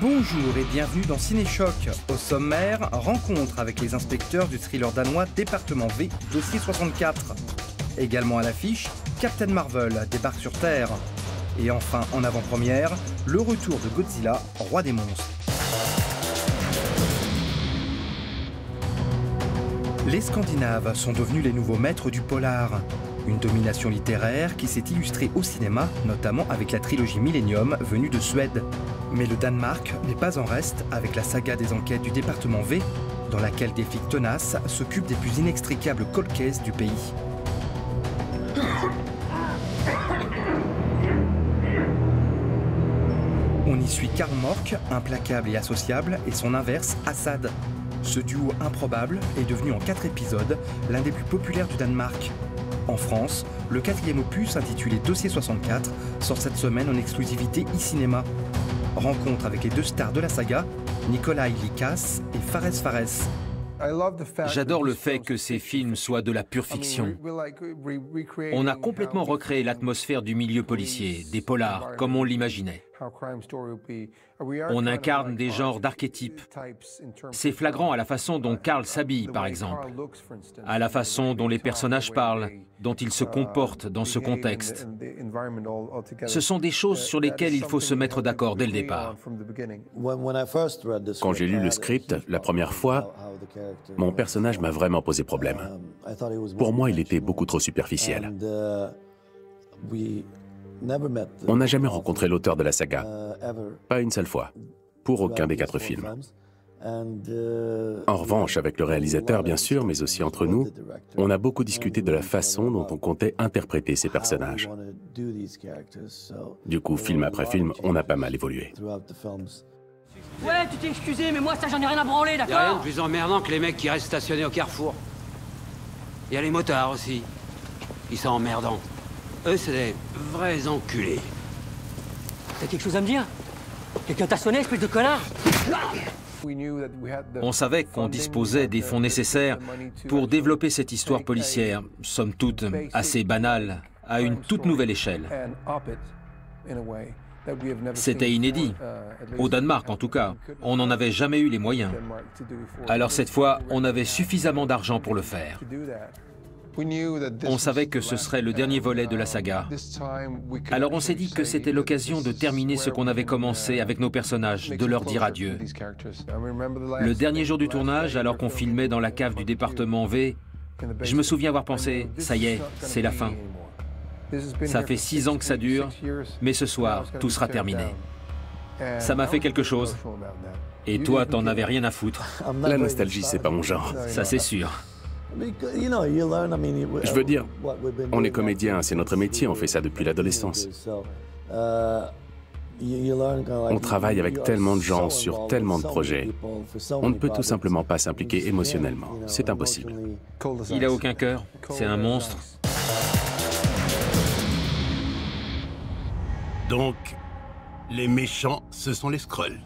Bonjour et bienvenue dans Cinéchoc. Au sommaire, rencontre avec les inspecteurs du thriller danois Département V, Dossier 64. Également à l'affiche, Captain Marvel débarque sur Terre. Et enfin, en avant-première, le retour de Godzilla, roi des monstres. Les Scandinaves sont devenus les nouveaux maîtres du polar. Une domination littéraire qui s'est illustrée au cinéma, notamment avec la trilogie Millennium venue de Suède. Mais le Danemark n'est pas en reste avec la saga des enquêtes du département V, dans laquelle des flics tenaces s'occupent des plus inextricables cold cases du pays. On y suit Karl Mork, implacable et associable, et son inverse, Assad. Ce duo improbable est devenu en 4 épisodes l'un des plus populaires du Danemark. En France, le 4e opus intitulé Dossier 64 sort cette semaine en exclusivité e-cinéma. Rencontre avec les 2 stars de la saga, Nikolaj Likas et Fares Fares. J'adore le fait que ces films soient de la pure fiction. On a complètement recréé l'atmosphère du milieu policier, des polars, comme on l'imaginait. On incarne des genres d'archétypes. C'est flagrant à la façon dont Carl s'habille, par exemple, à la façon dont les personnages parlent, dont ils se comportent dans ce contexte. Ce sont des choses sur lesquelles il faut se mettre d'accord dès le départ. Quand j'ai lu le script la première fois, mon personnage m'a vraiment posé problème. Pour moi, il était beaucoup trop superficiel. On n'a jamais rencontré l'auteur de la saga, pas une seule fois, pour aucun des 4 films. En revanche, avec le réalisateur, bien sûr, mais aussi entre nous, on a beaucoup discuté de la façon dont on comptait interpréter ces personnages. Du coup, film après film, on a pas mal évolué. Ouais, tu t'es excusé, mais moi, ça, j'en ai rien à branler, d'accord? Y'a rien de plus emmerdant que les mecs qui restent stationnés au carrefour. Il y a les motards aussi. Ils sont emmerdants. Eux, c'est des vrais enculés. T'as quelque chose à me dire? Quelqu'un t'a sonné, espèce de connard? On savait qu'on disposait des fonds nécessaires pour développer cette histoire policière, somme toute assez banale, à une toute nouvelle échelle. C'était inédit, au Danemark en tout cas. On n'en avait jamais eu les moyens. Alors cette fois, on avait suffisamment d'argent pour le faire. On savait que ce serait le dernier volet de la saga. Alors on s'est dit que c'était l'occasion de terminer ce qu'on avait commencé avec nos personnages, de leur dire adieu. Le dernier jour du tournage, alors qu'on filmait dans la cave du département V, je me souviens avoir pensé, ça y est, c'est la fin. Ça fait 6 ans que ça dure, mais ce soir, tout sera terminé. Ça m'a fait quelque chose. Et toi, t'en avais rien à foutre. La nostalgie, c'est pas mon genre. Ça, c'est sûr. Je veux dire, on est comédien, c'est notre métier, on fait ça depuis l'adolescence. On travaille avec tellement de gens sur tellement de projets. On ne peut tout simplement pas s'impliquer émotionnellement. C'est impossible. Il a aucun cœur, c'est un monstre. Donc, les méchants, ce sont les Skrulls.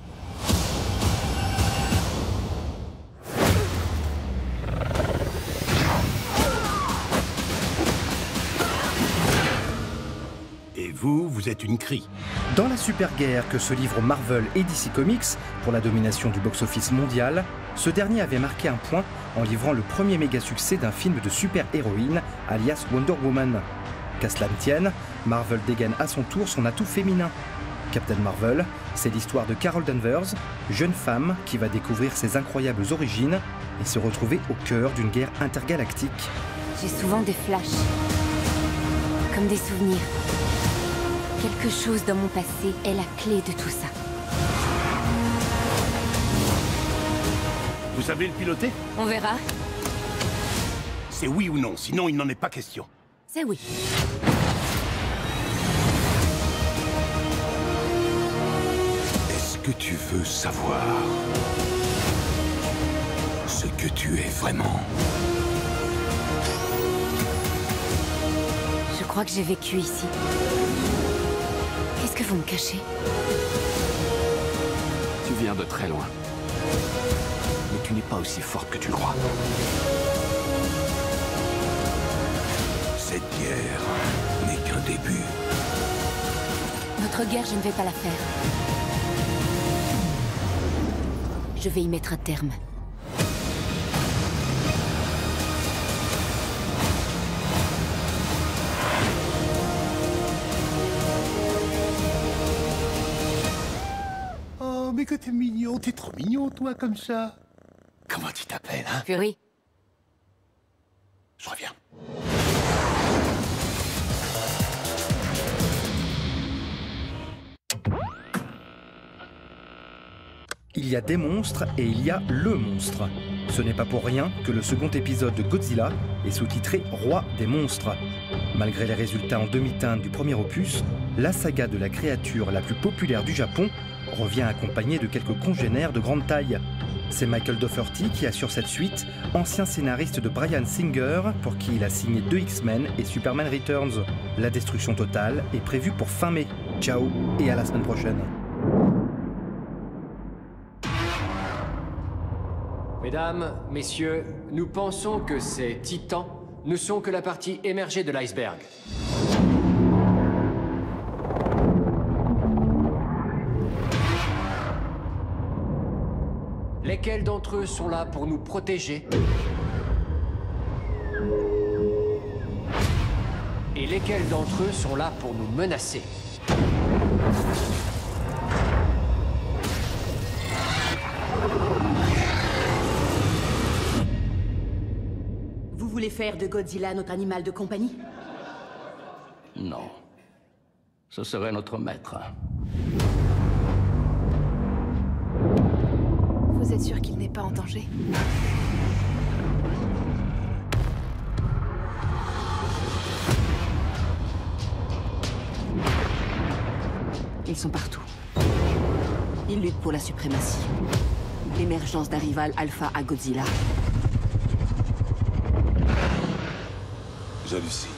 Et vous êtes une Kree. Dans la super guerre que se livrent Marvel et DC Comics pour la domination du box-office mondial, ce dernier avait marqué un point en livrant le premier méga succès d'un film de super-héroïne, alias Wonder Woman. Qu'à cela ne tienne, Marvel dégaine à son tour son atout féminin. Captain Marvel, c'est l'histoire de Carol Danvers, jeune femme qui va découvrir ses incroyables origines et se retrouver au cœur d'une guerre intergalactique. J'ai souvent des flashs, comme des souvenirs. Quelque chose dans mon passé est la clé de tout ça. Vous savez le piloter? On verra. C'est oui ou non, sinon il n'en est pas question. C'est oui. Est-ce que tu veux savoir ce que tu es vraiment? Je crois que j'ai vécu ici. Qu'est-ce que vous me cachez? Tu viens de très loin. Mais tu n'es pas aussi forte que tu le crois. Cette guerre n'est qu'un début. Votre guerre, je ne vais pas la faire. Je vais y mettre un terme. Oh, mais que t'es mignon, t'es trop mignon, toi, comme ça. Comment tu t'appelles, hein? Fury. Je reviens. Il y a des monstres et il y a le monstre. Ce n'est pas pour rien que le second épisode de Godzilla est sous-titré Roi des monstres. Malgré les résultats en demi-teinte du premier opus, la saga de la créature la plus populaire du Japon revient accompagnée de quelques congénères de grande taille. C'est Michael Dougherty qui assure cette suite, ancien scénariste de Bryan Singer, pour qui il a signé 2 X-Men et Superman Returns. La destruction totale est prévue pour fin mai. Ciao et à la semaine prochaine. Mesdames, messieurs, nous pensons que ces titans ne sont que la partie émergée de l'iceberg. Lesquels d'entre eux sont là pour nous protéger? Et lesquels d'entre eux sont là pour nous menacer? Vous voulez faire de Godzilla notre animal de compagnie? Non. Ce serait notre maître. Vous êtes sûr qu'il n'est pas en danger? Ils sont partout. Ils luttent pour la suprématie. L'émergence d'un rival alpha à Godzilla. J'hallucine.